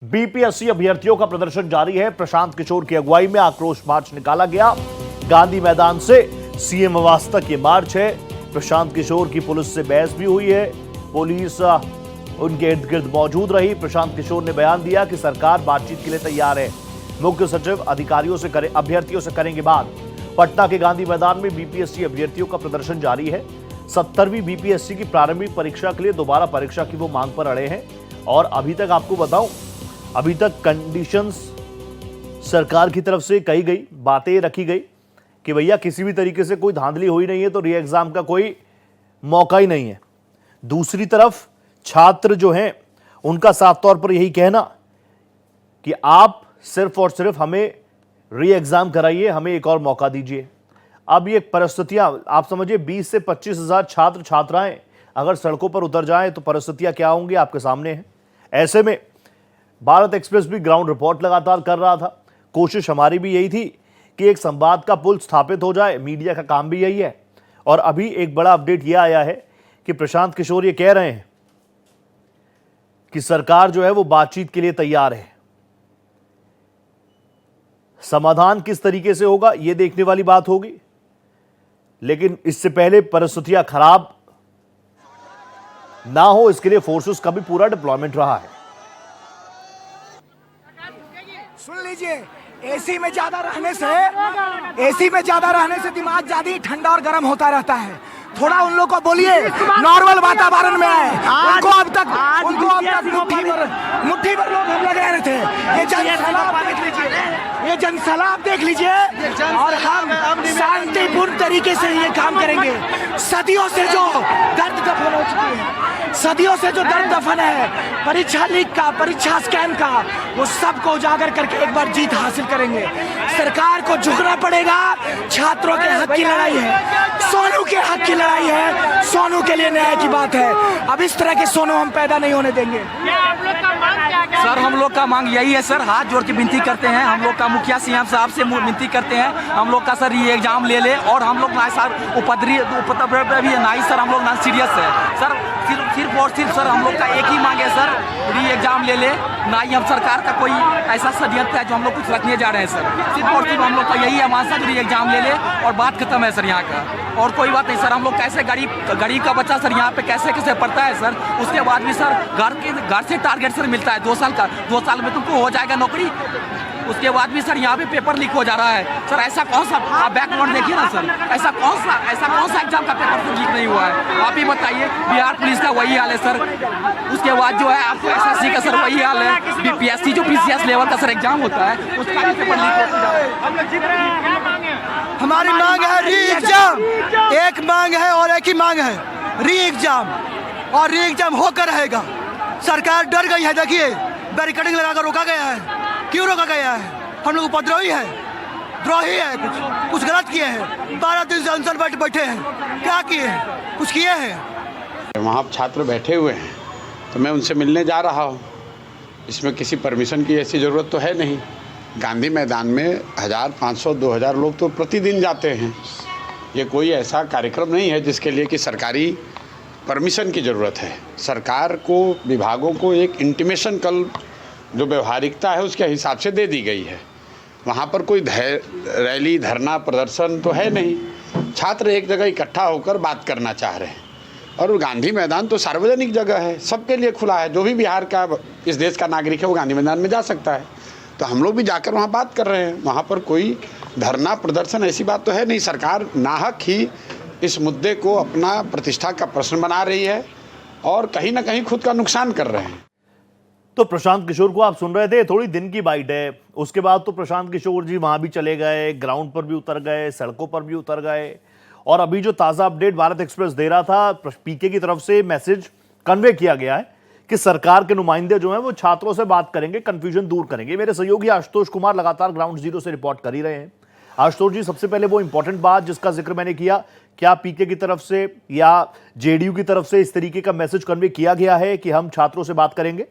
BPSC अभ्यर्थियों का प्रदर्शन जारी है। प्रशांत किशोर की अगुवाई में आक्रोश मार्च निकाला गया। गांधी मैदान से सीएम आवास तक ये मार्च है। प्रशांत किशोर की पुलिस से बहस भी हुई है। पुलिस उनके इर्द गिर्द मौजूद रही। प्रशांत किशोर ने बयान दिया कि सरकार बातचीत के लिए तैयार है। मुख्य सचिव अभ्यर्थियों से करेंगे बात। पटना के गांधी मैदान में बीपीएससी अभ्यर्थियों का प्रदर्शन जारी है। 70वीं बीपीएससी की प्रारंभिक परीक्षा के लिए दोबारा परीक्षा की वो मांग पर अड़े हैं। और अभी तक आपको बताऊं, अभी तक कंडीशंस सरकार की तरफ से कही गई, बातें रखी गई कि भैया किसी भी तरीके से कोई धांधली हुई नहीं है तो री एग्जाम का कोई मौका ही नहीं है। दूसरी तरफ छात्र जो हैं उनका साफ तौर पर यही कहना कि आप सिर्फ और सिर्फ हमें री एग्जाम कराइए, हमें एक और मौका दीजिए। अब ये परिस्थितियां आप समझिए, 20 से 25 हजार छात्र छात्राएं अगर सड़कों पर उतर जाएं तो परिस्थितियां क्या होंगी आपके सामने है। ऐसे में भारत एक्सप्रेस भी ग्राउंड रिपोर्ट लगातार कर रहा था। कोशिश हमारी भी यही थी कि एक संवाद का पुल स्थापित हो जाए। मीडिया का काम भी यही है। और अभी एक बड़ा अपडेट यह आया है कि प्रशांत किशोर ये कह रहे हैं कि सरकार जो है वो बातचीत के लिए तैयार है। समाधान किस तरीके से होगा यह देखने वाली बात होगी, लेकिन इससे पहले परिस्थितियां खराब ना हो इसके लिए फोर्सेस का भी पूरा डिप्लॉयमेंट रहा है। सुन लीजिए, एसी में ज्यादा रहने से दिमाग ज्यादा ठंडा और गर्म होता रहता है। थोड़ा उन लोग को बोलिए नॉर्मल वातावरण में आए। उनको अब तक मुट्ठी भर लोग हम लग रहे थे। ये जनसैलाब देख लीजिए और हम शांतिपूर्ण तरीके से ये काम करेंगे। सदियों से जो दर्द दफन हो चुकी है, सदियों से जो दर्द दफन है, परीक्षा लीक का, परीक्षा स्कैम का, वो सबको उजागर करके एक बार जीत हासिल करेंगे। सरकार को झुकना पड़ेगा। छात्रों के हक की लड़ाई है, सोनू के हक की लड़ाई है, सोनू के लिए न्याय की बात है। अब इस तरह के सोनू हम पैदा नहीं होने देंगे। सर हम लोग का मांग यही है सर, हाथ जोड़ के विनती करते हैं। हम लोग का मुखिया सीएम साहब से विनती करते हैं, हम लोग का सर ये एग्जाम ले ले। और हम लोग ना सर उपद्रव भी नहीं सर, हम लोग ना सीरियस है सर। सिर्फ और सिर्फ सर हम लोग का एक ही मांग है सर, री एग्जाम ले ले। ना ही हम सरकार का कोई ऐसा षड्यंत्र है जो हम लोग कुछ रखने जा रहे हैं सर। सिर्फ और सिर्फ हम लोग का यही है मांग सर, री एग्जाम ले ले और बात खत्म है सर यहाँ का। और कोई बात नहीं सर। हम लोग कैसे गरीब का बच्चा सर यहाँ पे कैसे पढ़ता है सर। उसके बाद भी सर घर से टारगेट सर मिलता है 2 साल का, 2 साल में तुमको हो जाएगा नौकरी। उसके बाद भी सर यहाँ पे पेपर लीक हो जा रहा है सर। ऐसा कौन सा, आप बैकग्राउंड देखिए ना सर, ऐसा कौन सा एग्जाम का पेपर तो लीक नहीं हुआ है। आप ही बताइए, बिहार पुलिस का वही हाल है सर। उसके बाद जो है आपको एसएससी का सर वही हाल है। बीपीएससी जो पीसीएस लेवल का सर एग्जाम होता है उसका भी पेपर लीक होता है। हमारी मांग है री एग्जाम। एक मांग है और एक ही मांग है, री एग्जाम। और री एग्जाम होकर रहेगा। सरकार डर गई है। देखिए बैरिकेडिंग लगाकर रोका गया है। क्यों रोका गया है? हम लोग उपद्रवी है, द्रोही है, कुछ गलत किए हैं। 12 दिन से अनशन पर बैठे हैं। क्या किए हैं? कुछ किए हैं? वहाँ छात्र बैठे हुए हैं तो मैं उनसे मिलने जा रहा हूँ। इसमें किसी परमिशन की ऐसी ज़रूरत तो है नहीं। गांधी मैदान में 1000, 500, 2000 लोग तो प्रतिदिन जाते हैं। ये कोई ऐसा कार्यक्रम नहीं है जिसके लिए कि सरकारी परमिशन की ज़रूरत है। सरकार को, विभागों को एक इंटीमेशन कल जो व्यवहारिकता है उसके हिसाब से दे दी गई है। वहाँ पर कोई रैली, धरना, प्रदर्शन तो है नहीं। छात्र एक जगह इकट्ठा होकर बात करना चाह रहे हैं। और गांधी मैदान तो सार्वजनिक जगह है, सबके लिए खुला है। जो भी बिहार का, इस देश का नागरिक है वो गांधी मैदान में जा सकता है। तो हम लोग भी जाकर वहाँ बात कर रहे हैं। वहाँ पर कोई धरना, प्रदर्शन ऐसी बात तो है नहीं। सरकार नाहक ही इस मुद्दे को अपना प्रतिष्ठा का प्रश्न बना रही है और कहीं ना कहीं खुद का नुकसान कर रहे हैं। तो प्रशांत किशोर को आप सुन रहे थे, थोड़ी दिन की बाइट है। उसके बाद तो प्रशांत किशोर जी वहां भी चले गए, ग्राउंड पर भी उतर गए, सड़कों पर भी उतर गए। और अभी जो ताजा अपडेट भारत एक्सप्रेस दे रहा था, पीके की तरफ से मैसेज कन्वे किया गया है कि सरकार के नुमाइंदे जो हैं वो छात्रों से बात करेंगे, कंफ्यूजन दूर करेंगे। मेरे सहयोगी आशुतोष कुमार लगातार ग्राउंड जीरो से रिपोर्ट कर ही रहे हैं। आशुतोष जी, सबसे पहले वो इंपॉर्टेंट बात जिसका जिक्र मैंने किया, क्या पीके की तरफ से या जेडीयू की तरफ से इस तरीके का मैसेज कन्वे किया गया है कि हम छात्रों से बात करेंगे?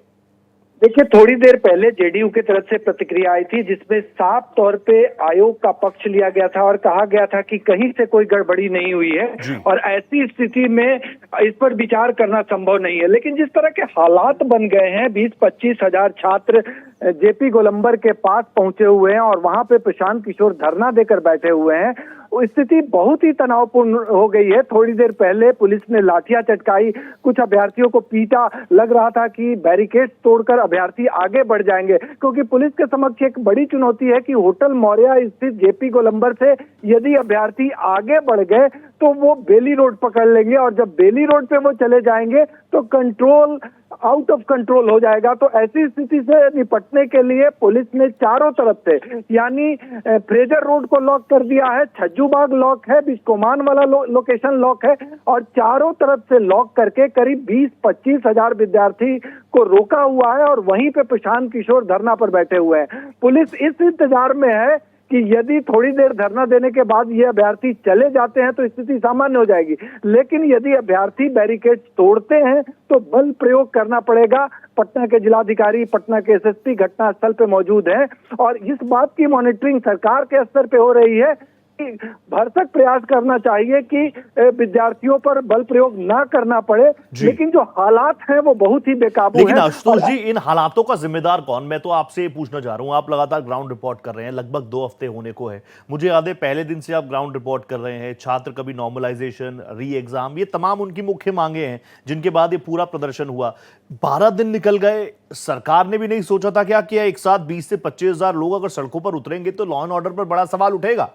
देखिए, थोड़ी देर पहले जेडीयू की तरफ से प्रतिक्रिया आई थी जिसमें साफ तौर पे आयोग का पक्ष लिया गया था और कहा गया था कि कहीं से कोई गड़बड़ी नहीं हुई है और ऐसी स्थिति में इस पर विचार करना संभव नहीं है। लेकिन जिस तरह के हालात बन गए हैं, 20-25 हजार छात्र जेपी गोलंबर के पास पहुंचे हुए हैं और वहां पे प्रशांत किशोर धरना देकर बैठे हुए हैं, स्थिति बहुत ही तनावपूर्ण हो गई है। थोड़ी देर पहले पुलिस ने लाठियां चटकाई, कुछ अभ्यर्थियों को पीटा, लग रहा था कि बैरिकेड तोड़कर अभ्यर्थी आगे बढ़ जाएंगे, क्योंकि पुलिस के समक्ष एक बड़ी चुनौती है कि होटल मौर्या स्थित जेपी गोलंबर से यदि अभ्यर्थी आगे बढ़ गए तो वो बेली रोड पकड़ लेंगे और जब बेली रोड पे वो चले जाएंगे तो कंट्रोल आउट ऑफ कंट्रोल हो जाएगा। तो ऐसी स्थिति से निपटने के लिए पुलिस ने चारों तरफ से, यानी फ्रेजर रोड को लॉक कर दिया है, छज्जूबाग लॉक है, बिस्कोमान वाला लोकेशन लॉक है और चारों तरफ से लॉक करके करीब 20-25 हजार विद्यार्थी को रोका हुआ है और वहीं पे प्रशांत किशोर धरना पर बैठे हुए हैं। पुलिस इस इंतजार में है कि यदि थोड़ी देर धरना देने के बाद ये अभ्यर्थी चले जाते हैं तो स्थिति सामान्य हो जाएगी, लेकिन यदि अभ्यर्थी बैरिकेड तोड़ते हैं तो बल प्रयोग करना पड़ेगा। पटना के जिलाधिकारी, पटना के एसएसपी घटनास्थल पे मौजूद हैं और इस बात की मॉनिटरिंग सरकार के स्तर पे हो रही है कि भरसक प्रयास करना चाहिए कि विद्यार्थियों पर बल प्रयोग ना करना पड़े, लेकिन जो हालात हैं वो बहुत ही बेकाबू हैं। लेकिन आशुतोष जी, इन हालातों का जिम्मेदार कौन? मैं तो आपसे पूछना चाह रहा हूं, आप लगातार ग्राउंड रिपोर्ट कर रहे हैं, लगभग 2 हफ्ते होने को है, मुझे याद है पहले दिन से आप ग्राउंड रिपोर्ट कर रहे हैं। छात्र कभी नॉर्मलाइजेशन, री एग्जाम, ये तमाम उनकी मुख्य मांगे हैं जिनके बाद ये पूरा प्रदर्शन हुआ। 12 दिन निकल गए, सरकार ने भी नहीं सोचा था क्या कि एक साथ 20 से 25 हजार लोग अगर सड़कों पर उतरेंगे तो लॉ एंड ऑर्डर पर बड़ा सवाल उठेगा।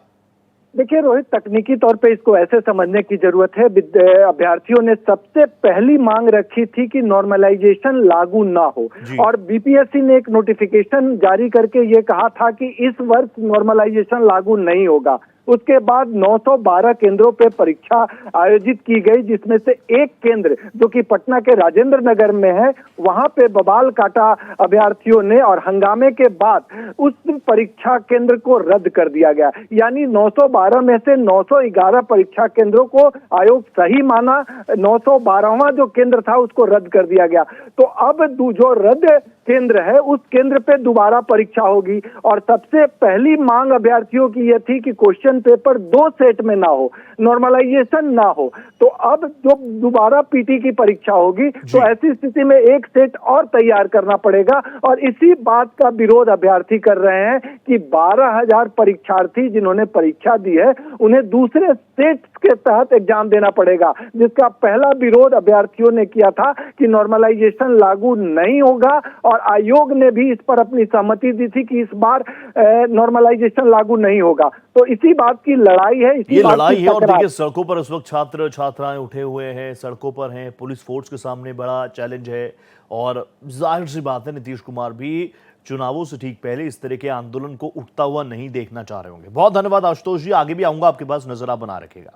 देखिए रोहित, तकनीकी तौर पे इसको ऐसे समझने की जरूरत है। अभ्यर्थियों ने सबसे पहली मांग रखी थी कि नॉर्मलाइजेशन लागू ना हो और बीपीएससी ने एक नोटिफिकेशन जारी करके ये कहा था कि इस वर्ष नॉर्मलाइजेशन लागू नहीं होगा। उसके बाद 912 केंद्रों पे परीक्षा आयोजित की गई, जिसमें से एक केंद्र जो कि पटना के राजेंद्र नगर में है, वहां पे बवाल काटा अभ्यर्थियों ने और हंगामे के बाद उस परीक्षा केंद्र को रद्द कर दिया गया। यानी 912 में से 911 परीक्षा केंद्रों को आयोग सही माना, 912वां जो केंद्र था उसको रद्द कर दिया गया। तो अब जो रद्द केंद्र है उस केंद्र पे दोबारा परीक्षा होगी और सबसे पहली मांग अभ्यर्थियों की यह थी कि क्वेश्चन पेपर 2 सेट में ना हो, नॉर्मलाइजेशन ना हो। तो अब जो दोबारा पीटी की परीक्षा होगी तो ऐसी स्थिति में एक सेट और तैयार करना पड़ेगा और इसी बात का विरोध अभ्यर्थी कर रहे हैं कि 12,000 परीक्षार्थी जिन्होंने परीक्षा दी है उन्हें दूसरे सेट के तहत एग्जाम देना पड़ेगा, जिसका पहला विरोध अभ्यर्थियों ने किया था कि नॉर्मलाइजेशन लागू नहीं होगा और आयोग ने भी इस पर अपनी सहमति दी थी कि इस बार नॉर्मलाइजेशन लागू नहीं होगा। तो इसी बात की लड़ाई है, ये लड़ाई है। और देखिए सड़कों पर इस वक्त छात्र छात्राएं उठे हुए हैं, सड़कों पर हैं, पुलिस फोर्स के सामने बड़ा चैलेंज है और जाहिर सी बात है नीतीश कुमार भी चुनावों से ठीक पहले इस तरह के आंदोलन को उठता हुआ नहीं देखना चाह रहे होंगे। बहुत धन्यवाद आशुतोष जी, आगे भी आऊंगा आपके पास, नजर आप बना रखिएगा।